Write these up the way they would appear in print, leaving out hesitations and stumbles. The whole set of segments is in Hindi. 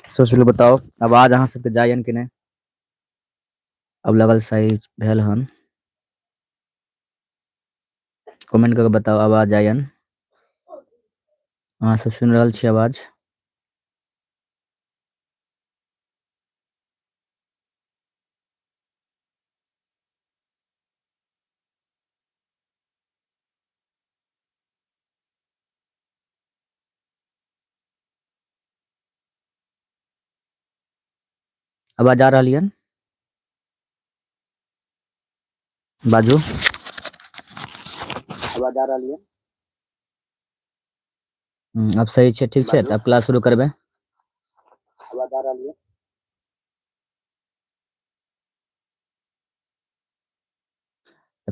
सबसे पहिले बताओ आवाज अहाँ सबके जाइयन कि नहीं? अब लगल सही भेल हन। कमेंट करके बताओ आवाज जाइयन। अहाँ सब सुन रहल छी आवाज? आवाज आ रहल यन? बाजू। आवाज आ रहल यन? अब सही छै, ठीक छै, तब क्लास शुरू करबै। आवाज आ रहल यन?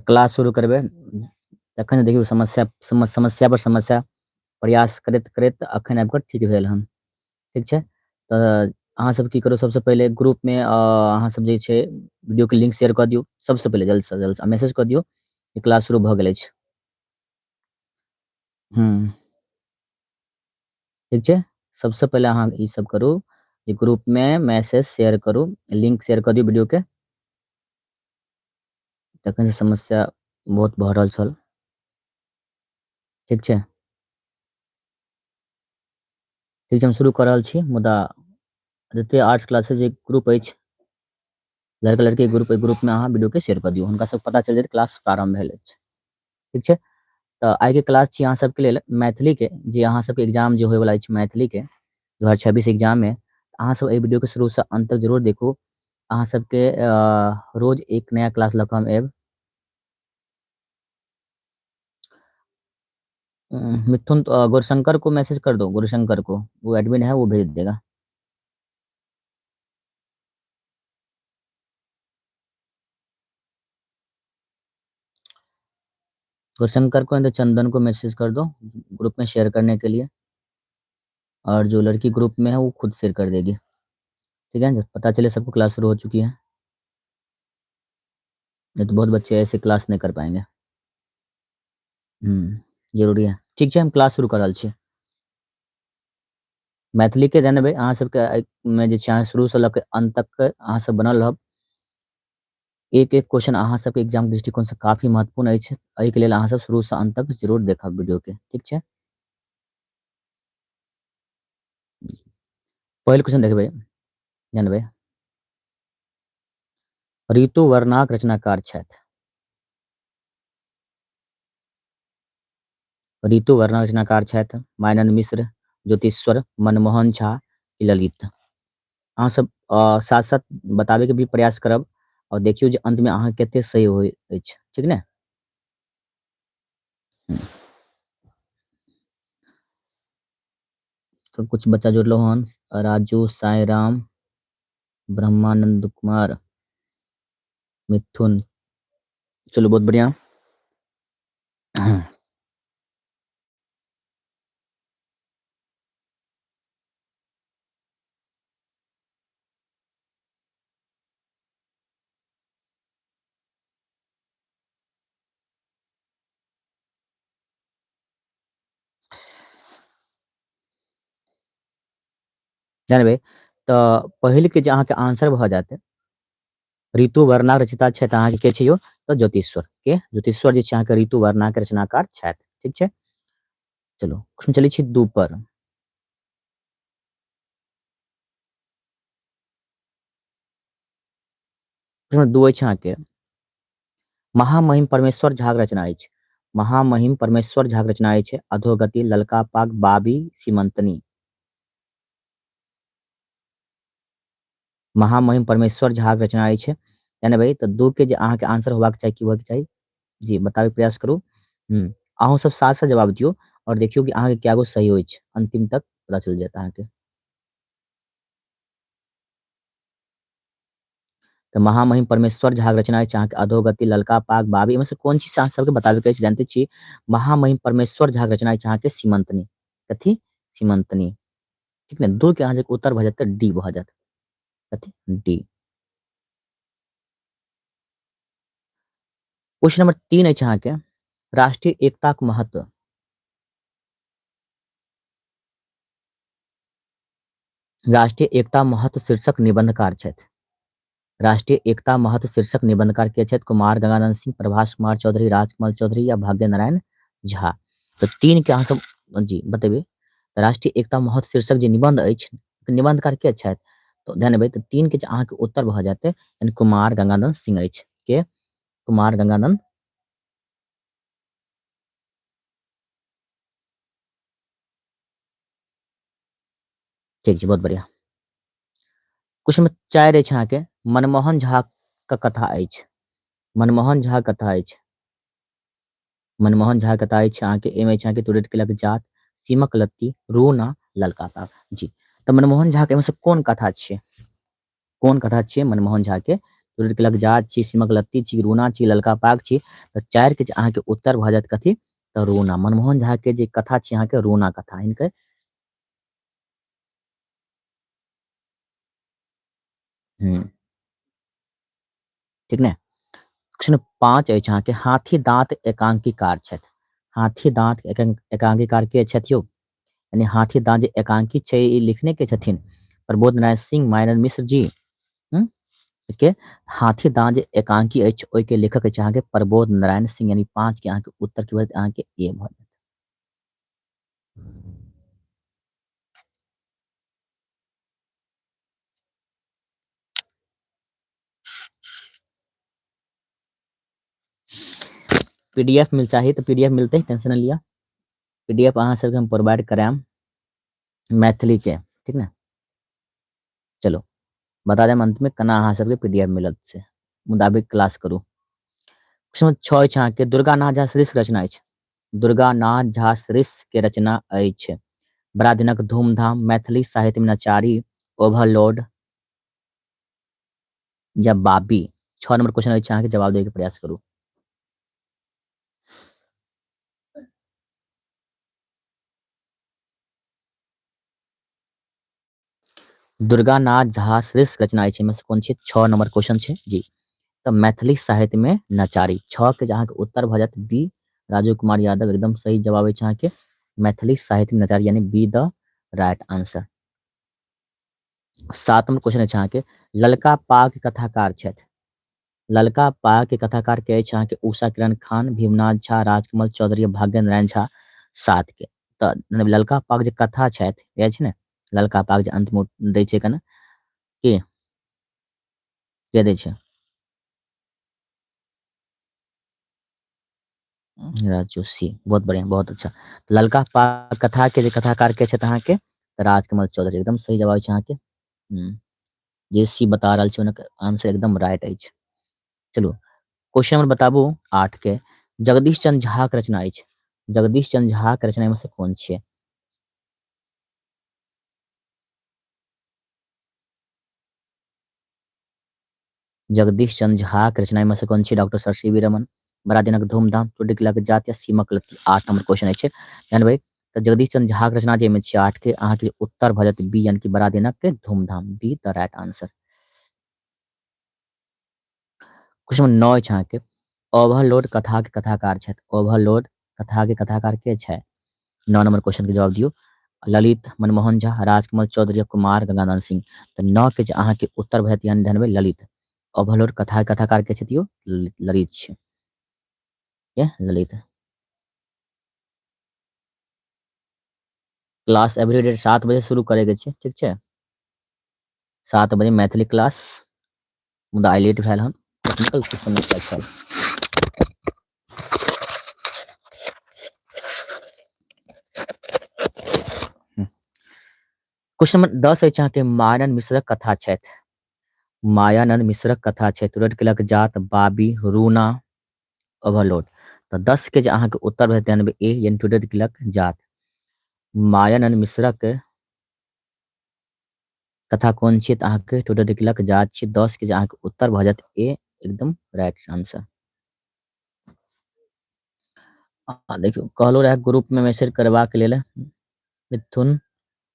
क्लास शुरू करबै तखन देखियौ समस्या पर समस्या प्रयास करैत करैत अखन आबि कऽ ठीक भेल हन। ठीक छै, तऽ अहाँ सब की करू, सबसँ पहिले ग्रुपमे अहाँ सब जे छै वीडियोके लिंक शेयर कऽ दियौ सबसँ पहिले, जल्दसँ जल्द मैसेज कऽ दियौ कि क्लास शुरू भऽ गेल अछि। ठीक छै, सबसँ पहिले अहाँ ई सब करू कि ग्रुपमे मैसेज शेयर करू, लिंक शेयर कऽ दियौ वीडियोके। तखन समस्या बहुत भऽ रहल छल। ठीक छै, ठीक छै, हम शुरू कऽ रहल छी। मुदा जतेक आर्ट्स क्लासेज जे ग्रुप अछि, लड़का लड़की ग्रुप, ओहि ग्रुपमे अहाँ वीडियोके शेयर कऽ दियौ, हुनका सबके पता चलि जायत क्लास प्रारम्भ भेल अछि। ठीक छै, तऽ आइके क्लास छी अहाँ सबके लेल मैथिलीके, जे अहाँ सबके एग्जाम जे होयवला अछि मैथिलीके 2026 एग्जाममे। अहाँ सब एहि वीडियोके शुरूसँ अंत तक जरूर देखू। अहाँ सबके रोज एक नया क्लास लऽ कऽ हम आयब। मिथुन गुरशंकर को मैसेज कर दो, गुरशंकर को, वो एडमिन है, वो भेज देगा। गुरशंकर को नहीं तो चंदन को मैसेज कर दो ग्रुप में शेयर करने के लिए, और जो लड़की ग्रुप में है वो खुद शेयर कर देगी। ठीक है, जब पता चले सबको क्लास शुरू हो चुकी है, नहीं तो बहुत बच्चे ऐसे क्लास नहीं कर पाएंगे। जरूरी है। ठीक छै, हम क्लास शुरू कर रहल छी। मैथिलीके जानबै अहाँ सबके में जे छै, अहाँ शुरूसँ लऽ के अंत तक अहाँ सब बनल रहब। एक एक क्वेश्चन अहाँ सबके एग्जाम दृष्टिकोणसँ काफी महत्वपूर्ण अछि, एहिके लेल अहाँ सब शुरूसँ अंत तक जरूर देखब वीडियोके। ठीक छै, पहिल क्वेश्चन देखबै, जानबै ऋतु वर्णाक रचनाकार छथि। ऋतु वर्णक रचनाकार छथि मानन्द मिश्र, ज्योतिश्वर, मनमोहन झा, ललित। अहाँ सब साथ साथ बताबैके भी प्रयास करब, और देखियौ जे अंतमे अहाँ कते सही होइ अछि। ठीक ने? तो कुछ बच्चा जुड़लो हन, राजू, साई राम, ब्रह्मानंद कुमार, मिथुन, चलो बहुत बढ़िया। जानबै तऽ पहिलके जे अहाँके आंसर भऽ जायत, ऋतु वर्णा रचिता छथि अहाँके के छै यौ, तऽ ज्योतिश्वर के, ज्योतिश्वर जे छै अहाँके ऋतु वर्णा के रचनाकार छथि। ठीक छै, चलो क्वेश्चन चलै छी 2 पर। प्रश्न 2 अछि अहाँके, महामहिम परमेश्वर झा के रचना अछि। महामहिम परमेश्वर झा के रचना अछि अधोगति, ललका पाग, बाबी, सीमंतनी। महामहिम परमेश्वर झा के रचना अछि, जानबै तऽ 2 के जे अहाँके आंसर होबाक चाही, की होबाक चाही जी बताबै प्रयास करू। अहूँ सब साथ साथ जवाब दियौ, और देखियौ कि अहाँके क्या गो सही होइ छै, अंतिम तक पता चल जाएत अहाँके। तो महामहिम परमेश्वर झा के रचना अछि अहाँके अधोगति, ललका पाग, बाबी। एहिमे से कोन चीज अहाँ सबके बताबै के अछि, जानते छी? महामहिम परमेश्वर झा के रचना अछि अहाँके सीमंतनी। कथी? सीमंतनी। ठीक ने? 2 के अहाँ के उत्तर भऽ जायत डी भऽ जायत। कथी? डी। क्वेश्चन नंबर 3 अछि अहाँके राष्ट्रीय एकताक महत्व। राष्ट्रीय एकता महत्व शीर्षक निबंधकार छथि। राष्ट्रीय एकता महत्व शीर्षक निबंधकार के छथि कुमार गंगानंद सिंह, प्रभास कुमार चौधरी, राजकमल चौधरी या भाग्य नारायण झा। तो 3 के अहाँ सब जी बतेबै। राष्ट्रीय एकता महत्व शीर्षक जे निबंध अछि, निबंधकार के छथि? तो ध्यान देबै तो 3 के जे अहाँके उत्तर भऽ जायत यानी कुमार गंगानंद सिंह अछि। के? कुमार गंगानंद ठीक छै, बहुत बढ़िया। क्वेश्चन नंबर 4 अछि अहाँके मनमोहन झा के कथा अछि। मनमोहन झा कथा अछि। मनमोहन झा कथा अछि अहाँके एमे अछि अहाँके तुरंत केलक जात, सीमक लत्ती, रोना, ललका पाग। जी तो मनमोहन झा के एमे से कोन कथा छियै? कोन कथा छियै मनमोहन झा के? तुरंत केलक जात छी, सीमक लत्ती छी, रोना छी, ललका पाग छी। तो 4 के जे अहाँके उत्तर भऽ जायत कथी? तो रोना। मनमोहन झा के जे कथा छी अहाँके रोना कथा हिनकर। ठीक ने? प्रश्न 5 अछि अहाँके हाथी दाँत एकांकीकार छथि। हाथी दाँत एकांकीकार के छथि यौ? यानी हाथी दाँत जे एकांकी छै ई लिखने के छथिन प्रबोध नारायण सिंह, मायनर मिश्र जी। हम्म, के हाथी दाँत जे एकांकी अछि ओहि के लेखक अछि अहाँके प्रबोध नारायण सिंह। यानी 5 के अहाँके उत्तर की होयत अहाँके ए भऽ जायत। पीडीएफ मिल चाहिए तो पीडीएफ मिलते ही टेंशन नहीं लिया। पीडीएफ अहाँ सबके हम प्रोवाइड करायब मैथिली के, ठीक ने? चलो बता देम अंत में केना अहाँ सबके पीडीएफ मिलत से मुताबिक क्लास करू। प्रश्न 6 अछि अहाँके दुर्गानाथ झा श्रेष्ठ रचना अछि। दुर्गानाथ झा श्रेष्ठ के रचना अछि बड़ा दिनक धूमधाम, मैथिली साहित्य में नचारी, ओवरलोड या बाबी। 6 नंबर क्वेश्चन अछि अहाँके जवाब देके प्रयास करू। दुर्गानाथ झा श्रेष्ठ रचना अछि में से कोन छै? 6 नंबर क्वेश्चन छै जी। तो मैथिली साहित्य में नचारी। 6 के जहाँ के उत्तर भऽ जायत बी राजू कुमार यादव एकदम सही जवाब अछि अहाँके मैथिली साहित्य में नचारी यानी be the right answer. 7 number question अछि अहाँके ललका पाग के कथाकार छथि। ललका पाग के कथाकार के अछि अहाँके उषा किरण खान, भीमनाथ झा, राजकमल चौधरी, भाग्य नारायण झा। 7 के तो ललका पाग जे कथा छथि अछि ने ललका पाग जे अंत में दै छै कने के दै छै? राजू सी, बहुत बढ़िया, बहुत अच्छा। ललका पाग कथा के जे कथाकार के छथि अहाँके राजकमल चौधरी एकदम सही जवाब छै अहाँके। जे सी बता रहल छै उनके आंसर एकदम राइट अछि। चलू क्वेश्चन नंबर बताबू 8 के जगदीश चंद्र झा के रचना अछि। जगदीश चंद्र झा के रचना में से कोन छियै? जगदीश चंद्र झा के रचना में से कोन छियै? डॉक्टर सर सीवी रमन, बड़ा दिनक धूमधाम, टुटकी लग जात या सीमक लत्ती। 8 नंबर क्वेश्चन अछि ध्यान देबै। तो जगदीश चंद्र झा के रचना जे में छै 8 के अहाँके उत्तर भऽ जायत बी यानी कि बड़ा दिनक के धूमधाम, be the right answer. Question number 9 अछि अहाँके ओवरलोड कथा के कथाकार छथि। ओवरलोड कथा के कथाकार के छै? 9 नंबर क्वेश्चन के जवाब दियौ। ललित, मनमोहन झा, राजकमल चौधरी, कुमार गंगानंद सिंह। तो 9 के जे अहाँके उत्तर भऽ जायत यानी ध्यान देबै ललित। ओवरलोड कथा के कथाकार के छथि यौ? ललित छै। के ललित। क्लास एवरीडे 7 बजे शुरू करे के छै, ठीक छै? 7 बजे मैथिली क्लास मुदा आइ लेट भेल हन टेक्निकल क्वेश्चन में छल। क्वेश्चन नंबर 10 अछि अहाँके मायानंद मिश्रक कथा छथि। मायानंद मिश्रक कथा छै तुरंत केलक जात, बाबी, रूना, ओवरलोड। तो 10 के जे अहाँके उत्तर भऽ जायत ए यानी तुरंत केलक जात। मायानंद मिश्रक कथा कोन छियै? तऽ अहाँके टोटल लिखलक जात छै। 10 के जे अहाँके उत्तर भऽ जायत ए एकदम राइट आंसर। देखियौ कहलो रहे ग्रुप में मैसेज करबाक लेल मिथुन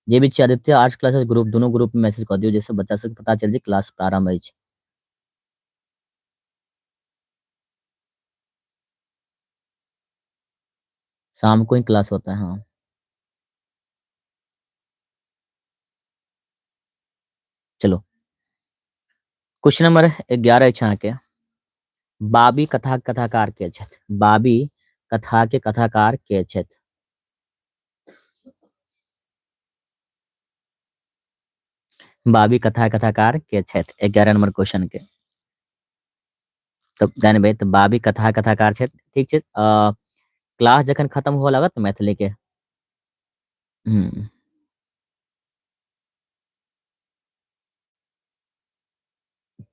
जे भी छै आदित्य आर्ट्स क्लासेस ग्रुप दुनू ग्रुप में मैसेज कऽ दियौ जैसे बच्चा सबके पता चल जाए क्लास प्रारंभ अछि। शाम को ही क्लास होता है, हाँ। चलो, क्वेश्चन नंबर 11 अछि अहाँके। बाबी कथा कथाकार के छथि? बाबी कथा के कथाकार के छथि? बाबी कथा कथाकार के छथि 11 नंबर क्वेश्चन के। तब जानबै तऽ बाबी कथा कथाकार छथि, ठीक छै। क्लास जखन खत्म हुआ लागत मैथिली के,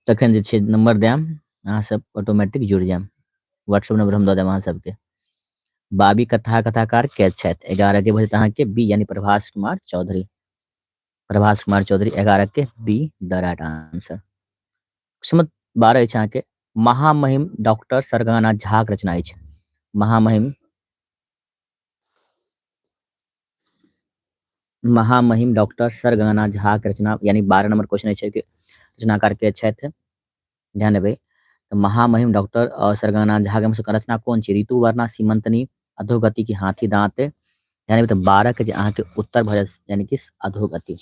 तखन जे छै नंबर देम, अहाँ सब ऑटोमेटिक जुड़ि जायब। व्हाट्सएप नंबर हम दऽ देब अहाँ सबके। बाबी कथा कथाकार के छथि? 11 के बजत अहाँके बी, यानी प्रभास कुमार चौधरी। प्रभास कुमार चौधरी 11 के be the right answer. Question number 12 अछि अहाँके। महामहिम डॉक्टर सरगना झा के रचना अछि। महामहिम महामहिम डॉक्टर सरगना झा के रचना, यानी 12 नंबर क्वेश्चन छै कि रचनाकार के छथि? ध्यान देबै। तो महामहिम डॉक्टर सरगना झा के रचना कौन छै? ऋतुवर्णा सीमंतनी, अधोगति की हाथी दांत। ध्यान देबै तो 12 के जे अहाँके उत्तर भऽ जायत, यानी कि अधोगति।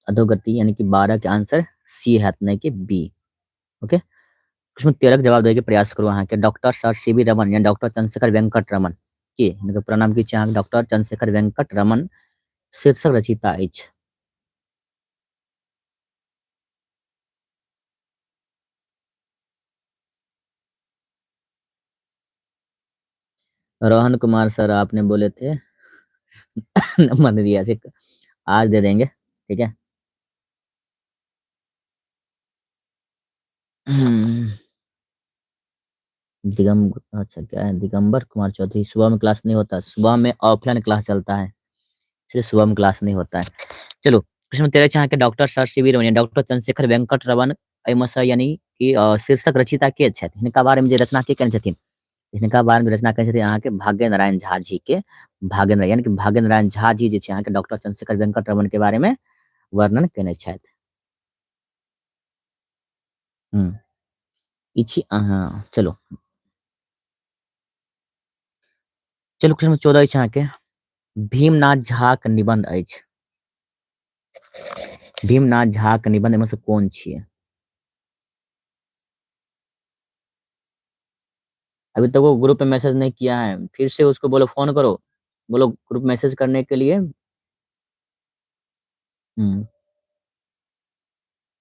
अधोगति यानी कि 12 के आंसर सी हैत, नहीं कि बी। ओके, क्वेश्चन 13 के जवाब देके प्रयास करू अहाँके। डॉक्टर सर सीवी रमन या डॉक्टर चंद्रशेखर वेंकट रमन के, हिनकर पूरा नाम की छै अहाँके? डॉक्टर चंद्रशेखर वेंकट रमन शीर्षक रचयिता अछि। रोहन कुमार सर आपने बोले थे। नंबर नहीं दिया, आज दे देंगे, ठीक है। अच्छा क्या है, दिगंबर कुमार चौधरी। सुबह में क्लास नहीं होता, सुबह में ऑफलाइन क्लास चलता है, इसलिए सुबह में क्लास नहीं होता है। चलो, प्रश्न 13 चाह के doctor sir C V Raman, doctor Chandrasekhar Venkata Raman एहिमेसँ यानी कि शीर्षक रचयिता के छथि? हिनका बारे में जे रचना के केने छथिन, हिनका बारे में रचना केने छथिन अहाँके भाग्य नारायण झा जी के। भाग्य नारायण यानी कि भाग्य नारायण झा जी जे छै अहाँके डॉक्टर चंद्रशेखर वेंकट रमन के बारे में वर्णन केने छथि। ई छी अहाँ। चलो चलो, क्वेश्चन नंबर 14 अछि अहाँके। भीमनाथ झा के निबंध अछि। भीमनाथ झा के निबंध में से कौन छियै? अभी तक वो ग्रुप में मैसेज नहीं किया है, फिर से उसको बोलो फोन करो, बोलो ग्रुप मैसेज करने के लिए। हम्म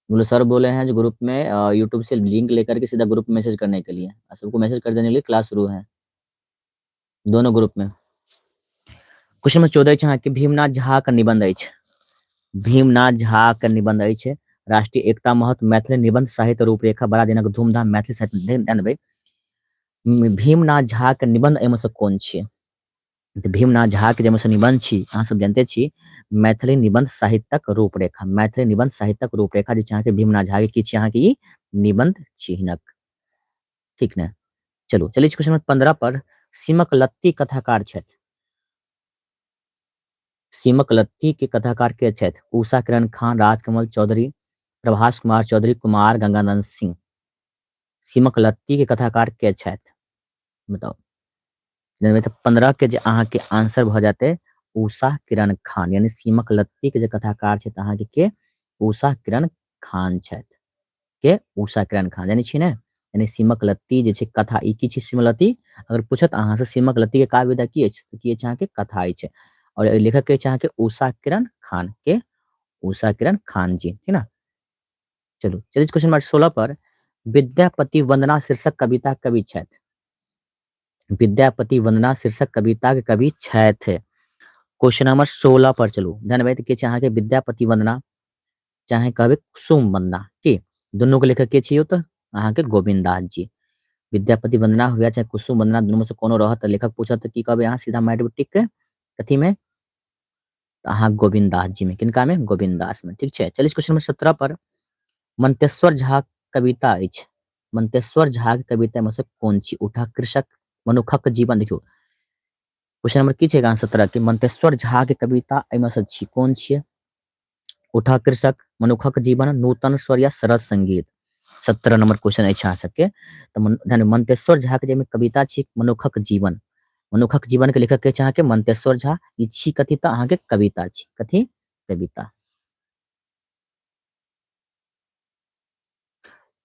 बोलो सर बोले हैं जो ग्रुप में यूट्यूब से लिंक लेकर के सीधा ग्रुप में मैसेज करने के लिए, सबको मैसेज कर देने के लिए क्लास शुरू है दोनों ग्रुप में। क्वेश्चन नंबर 14 अहाँ के। भीमनाथ झा के निबंध अछि। भीमनाथ झा के निबंध अछि राष्ट्रीय एकता महत्व मैथिली निबंध साहित्य रूपरेखा बड़ा दिनक धूमधाम मैथिली साहित्य। ध्यान देबै, भीमनाथ झा के निबंध एहिमे से कोन छियै? तऽ भीमनाथ झा के जे निबंध छी, अहाँ सब जानते छी, मैथिली निबंध साहित्यक रूपरेखा। मैथिली निबंध साहित्यक रूपरेखा जे छै अहाँके भीमनाथ झा के की छी अहाँके ई निबंध छी हिनक, ठीक ने। चलू चलिए क्वेश्चन नंबर 15 पर। सीमक लत्ती कथाकार छथि। सीमक लत्ती के कथाकार के छथि? उषा किरण खान, राजकमल चौधरी, प्रभास कुमार चौधरी, कुमार गंगानंद सिंह। सीमक लत्ती के कथाकार के छथि? बताओ। 15 के जे अहाँके आंसर भऽ जाते उषा किरण खान, यानी सीमक लत्ती के जे कथाकार छथि अहाँके के उषा किरण खान छथि। के उषा किरण खान जानै छी ने, यानी सीमक लत्ती जे छै कथा, ई की छै सीमक लत्ती? अगर पूछत अहाँ से सीमक लत्ती के काव्य विधा की अछि तऽ की अछि अहाँके कथा अछि, और लेखक के अछि अहाँके उषा किरण खान। के उषा किरण खान जी, ठीक ना। चलो चलिए क्वेश्चन नंबर 16 पर। विद्यापति वंदना शीर्षक कविता कवि छथि। विद्यापति वंदना शीर्षक कविता के कवि छथि। क्वेश्चन नंबर 16 पर चलू। ध्यान देबै तऽ के छै अहाँके विद्यापति वंदना, चाहे कहबै कुसुम वंदना, की दुनू के लेखक के छियै तऽ अहाँके गोविंद दास जी। विद्यापति वंदना हुआ चाहे कुसुम वंदना, दुनू में से कोनो रहत तऽ लेखक पूछत तऽ की कहबै अहाँ? सीधा मारि देबै टिक के कथी में, तऽ अहाँ गोविंद दास जी में। किनका में? गोविंद दास में, ठीक छै। चलिए क्वेश्चन नंबर 17 पर। मंतेश्वर झा कविता अछि। मंतेश्वर झा के कविता में से कोन छी? उठा कृषक, मनुखक जीवन। देखियो क्वेश्चन नंबर की छै 17 के। मंतेश्वर झा के कविता एहिमे से छी कोन छियै? उठा कृषक, मनुखक जीवन, नूतन स्वर या सरस संगीत। 17 नंबर क्वेश्चन अछि अहाँ सबके। तऽ मंतेश्वर झा के जे कविता छी मनुखक जीवन, मनुखक जीवन के लेखक के छै अहाँ के मंतेश्वर झा। ई छी कथी त अहाँ के कविता छी, कथी कविता।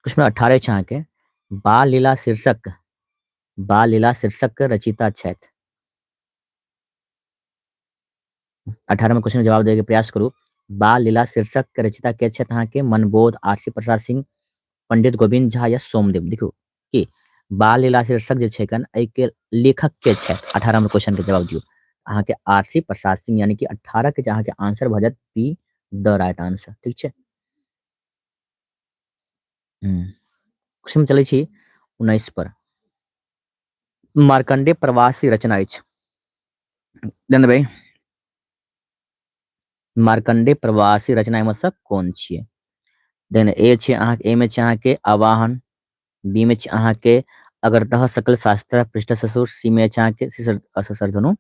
प्रश्न 18 छै अहाँ के बाल लीला शीर्षक के रचयिता छथि। 18 में क्वेश्चन के जवाब देके प्रयास करू। बाल लीला शीर्षक के रचयिता के छथि अहाँ के मनबोध, आरसी प्रसाद सिंह, पंडित गोविंद झा या सोमदेव। देखियो कि बाल लीला शीर्षक जे छै कन एहि के लेखक के छथि। 18 में क्वेश्चन के जवाब दियौ अहाँ के आरसी प्रसाद सिंह, यानी कि 18 के अहाँ के आंसर भ जायत बी द राइट आंसर। ठीक छै। क्वेश्चन चलै छी 19 पर। मार्कंडेय प्रवासी रचना अछि। ध्यान देबै मार्कंडेय प्रवासी रचना में से कोन छियै। देन ए छै अहाँ ए में छै अहाँ के आवाहन, बी में छै अहाँ के अगरतः सकल शास्त्र पृष्ठ ससुर, सी में छै अहाँ के ससरधनु,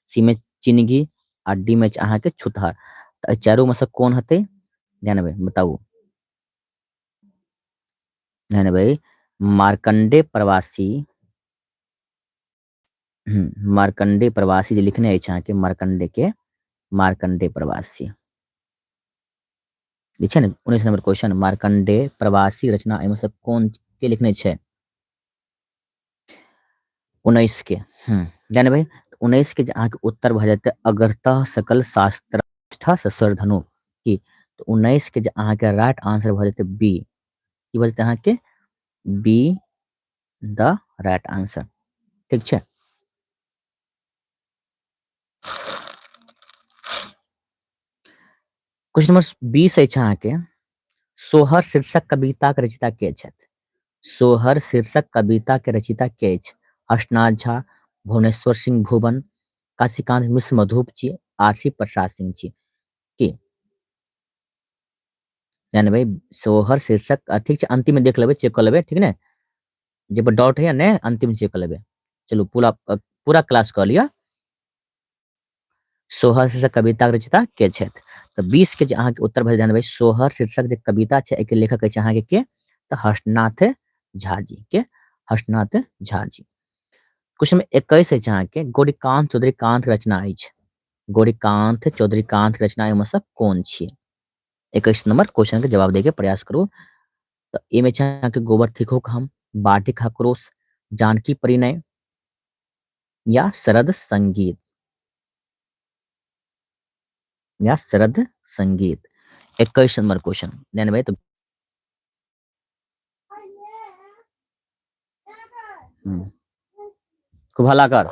सी में चिनगी आ डी में छै अहाँ के छुतहर। त चारों में से कोन हते ध्यान देबै बताऊ। ध्यान देबै मार्कंडेय प्रवासी मार्कंडेय प्रवासी जे लिखने अछि अहाँ के मार्कंडेय प्रवासी जे छै ने 19 नंबर क्वेश्चन मार्कंडेय प्रवासी रचना एहिमे से कोन के लिखने छै 19 के। ध्यान देबै 19 के अहाँ के उत्तर भ जाते अगरतः सकल शास्त्र ससर धनु की। तो 19 के अहाँ के राइट आंसर भ जाते बी, की भ जाते अहाँ के बी द राइट आंसर। ठीक छै। क्वेश्चन नंबर 20 अछि अहाँ के सोहर शीर्षक कविता के रचयिता के छथि। सोहर शीर्षक कविता के रचयिता के अछि हर्षनाथ झा, भुवनेश्वर सिंह भुवन, काशीकांत मिश्र मधुप जी, आरसी प्रसाद सिंह जी की। ध्यान देबै सोहर शीर्षक ठीक छै अंतिम में देख लेबै, चेक कर लेबै ठीक ने। जे पर डाउट है ने अंतिम में चेक कर लेबै। चलू पूरा क्लास कर लिया। सोहर शीर्षक कविता के रचयिता के छथि। तो 20 के अहाँ के उत्तर भे ध्यान देबै सोहर शीर्षक जे कविता छै एके लेखक अछि अहाँ के तो हर्षनाथ झा जी के, हर्षनाथ झा जी। क्वेश्चन में 21 अछि अहाँ के गौरीकांत चौधरीकांत रचना अछि। गौरीकांत चौधरीकांत रचना एहिमे से कोन छियै। 21 नंबर क्वेश्चन के जवाब देके प्रयास करू। तो ए में छै अहाँ के गोबर थिकोक हम, बाटिक आक्रोश, जानकी परिणय या शरद संगीत या शरद संगीत। 21 नंबर क्वेश्चन ध्यान देबै तो खूब हल्ला कर।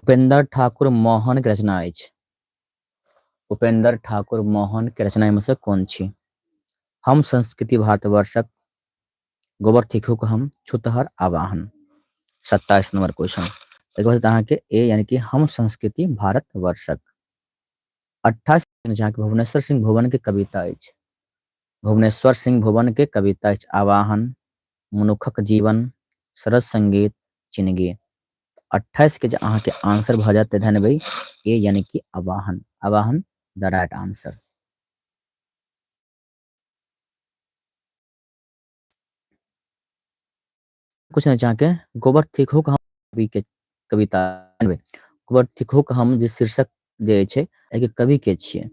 उपेंद्र ठाकुर मोहन के रचना अछि। उपेंद्र ठाकुर मोहन के रचना में से कोन छी। हम संस्कृति भारतवर्षक, गोबर थिकुक हम, छुतहर, आवाहन। 27 नंबर क्वेश्चन एक बार अहाँ के ए यानी कि हम संस्कृति भारतवर्षक। 28 जहाँ के भुवनेश्वर सिंह भुवन के कविता अछि। भुवनेश्वर सिंह भुवन के कविता अछि आवाहन, मनुखक जीवन, सरस संगीत, चिनगी। 28 के अहाँ के आंसर भ जाते ध्यान देबै ए यानी कि आवाहन, आवाहन द राइट आंसर। कुछ नहीं जहाँ के गोबर थिकुक हम कवि के कविता गोबर थिकुक हम जे शीर्षक जे छै एके कवि के छियै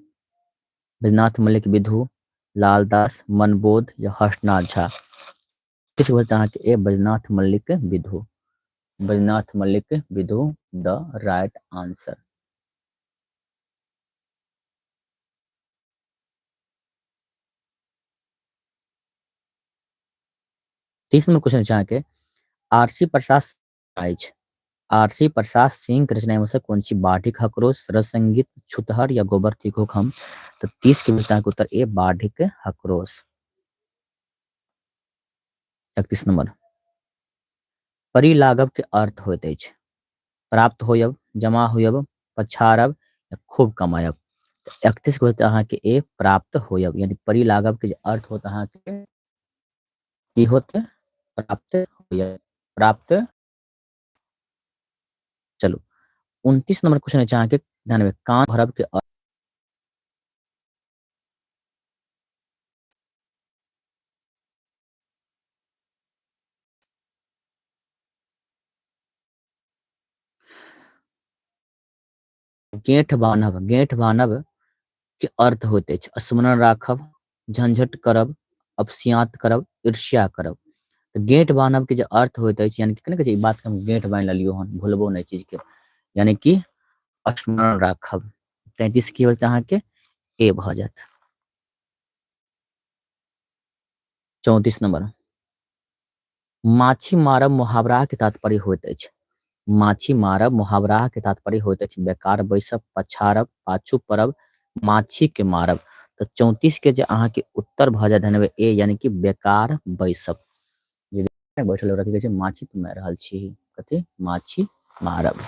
बैजनाथ मल्लिक विधु, लालदास, मनबोध या हर्षनाथ झा। किस बोलते अहाँ के ए Baijnath Mallick Vidhu, Baijnath Mallick Vidhu the right answer. तीसरा क्वेश्चन छै अहाँ के आरसी प्रसाद अछि। आरसी प्रसाद सिंह के रचना में से कौन सी बाढ़िक हकरोश, रस संगीत, छुतहर या गोबर थिकुक हम। तो 30 के अहाँ के उत्तर ए बाढ़िक हकरोश। 31 नंबर, परिलागव के अर्थ होइत अछि प्राप्त होयब, जमा होयब, पछाड़ब या खूब कमायब। 31 के होत अहाँके ए प्राप्त होयब, यानी परिलागव के जे अर्थ होत अहाँके की होते प्राप्त होयब, प्राप्त। चलो 29 नंबर क्वेश्चन है अहाँके ध्यान में, कान भरब के अर्थ गेंठ बान्हब के अर्थ होइत अछि स्मरण राखब, झंझट करब, अपसियात करब, ईर्ष्या करब। तो गेंठ बान्हब के जे अर्थ होइत अछि, यानी कि कहै छै ई बात के हम गेंठ बान्हि लेलियो हन, भूलबो नहीं चीज के, यानी कि स्मरण राखब। 33 की होत अहाँके ए भ जायत। 34 नंबर, माछी मारब मुहावरा के तात्पर्य होइत अछि माछी मारब मुहावरा के तात्पर्य होइत अछि बेकार बैसब, पछाड़ब, पाछू पड़ब, माछी के मारब। तो 34 के जे अहाँके उत्तर भ जायत ध्यान ए, यानी कि बेकार बैसब, जे बैठल रह छै माछी मारि रहल छी, कथी माछी मारब।